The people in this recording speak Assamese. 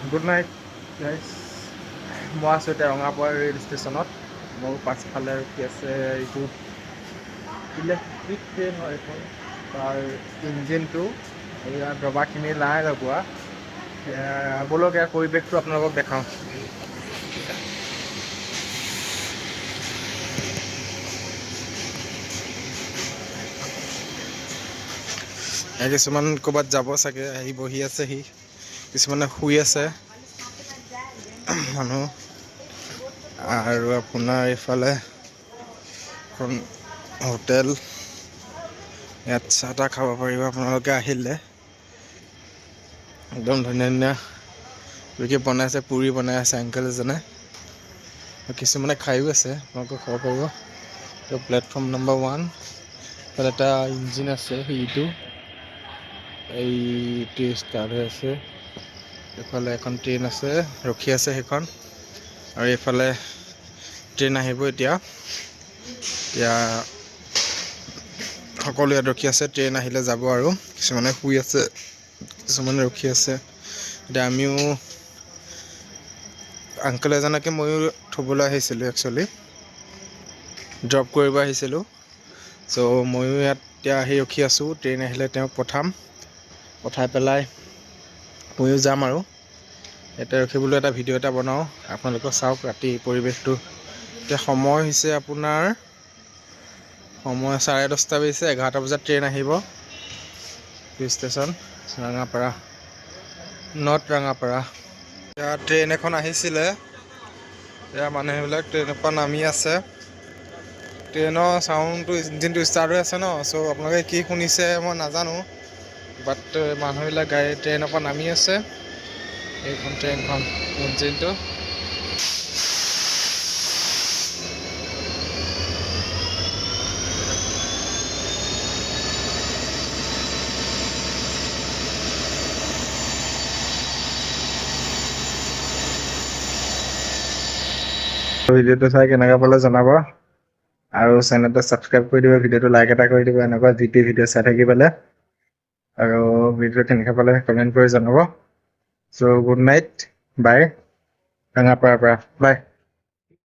Good night guys. মই আছোঁ এতিয়া ৰঙাপাৰা ৰেল ষ্টেচনত। মোৰ পাছফালে ৰখি আছে এইটো ইলেক্ট্ৰিক ট্ৰেইন হয় এইখন। তাৰ ইঞ্জিনটো ইয়াৰ দবাখিনি নাই লগোৱা। ব'লক ইয়াৰ পৰিৱেশটো আপোনালোকক দেখাওঁ। কিছুমান ক'ৰবাত যাব চাগে, আহি বহি আছেহি, কিছুমানে শুই আছে মানুহ। আৰু আপোনাৰ এইফালে এখন হোটেল, ইয়াত চাহ তাহ খাব পাৰিব আপোনালোকে আহিলে। একদম ধুনীয়া ধুনীয়া বনাইছে, পুৰি বনাই আছে আংকেল এজনে, কিছুমানে খায়ো আছে, আপোনালোকে খাব পাৰিব। তো প্লেটফৰ্ম নম্বৰ 1, তাত এটা ইঞ্জিন আছে, এইটো ষ্টাৰ্ট হৈ আছে। এইফালে এখন ট্ৰেইন আছে, ৰখি আছে সেইখন, আৰু এইফালে ট্ৰেইন আহিব এতিয়া সকলো ইয়াত ৰখি আছে, ট্ৰেইন আহিলে যাব। আৰু কিছুমানে শুই আছে, কিছুমানে ৰখি আছে। এতিয়া আমিও আংকেল এজনকে ময়ো থ'বলৈ আহিছিলোঁ, একচুৱেলি ড্ৰপ কৰিব আহিছিলোঁ। চ' ময়ো ইয়াত এতিয়া আহি ৰখি আছোঁ, ট্ৰেইন আহিলে তেওঁক পঠাই পেলাই ময়ো যাম। আৰু ইয়াতে ৰখিবলৈ এটা ভিডিঅ' এটা বনাওঁ, আপোনালোকে চাওক ৰাতি পৰিৱেশটো। এতিয়া সময় হৈছে আপোনাৰ 10:30 বাজিছে। 11টা বজাত ট্ৰেইন আহিব। Station Rangapara, north Rangapara. এতিয়া ট্ৰেইন এখন আহিছিলে, এতিয়া মানুহবিলাক ট্ৰেইনৰ পৰা নামি আছে। ট্ৰেইনৰ চাউণ্ডটো, ইঞ্জিনটো ষ্টাৰ্ট হৈ আছে ন, চ' আপোনালোকে কি শুনিছে মই নাজানো, বাট মানুহবিলাক ট্ৰেইনৰ পৰা নামি আছে। এইখন ট্ৰেইনখন ইঞ্জিনটো ভিডিঅ'টো চাই কেনেকুৱা পালে জনাব, আৰু চেনেলটো ছাবস্ক্ৰাইব কৰি দিব, ভিডিঅ'টো লাইক এটা কৰি দিব এনেকুৱা জিটি ভিডিঅ' চাই থাকিবলৈ। আৰু ভিডিঅ'টো কেনেকুৱা পালে কমেণ্ট কৰি জনাব। চ' গুড নাইট, বাই, ৰঙাপাৰাৰ পৰা বাই।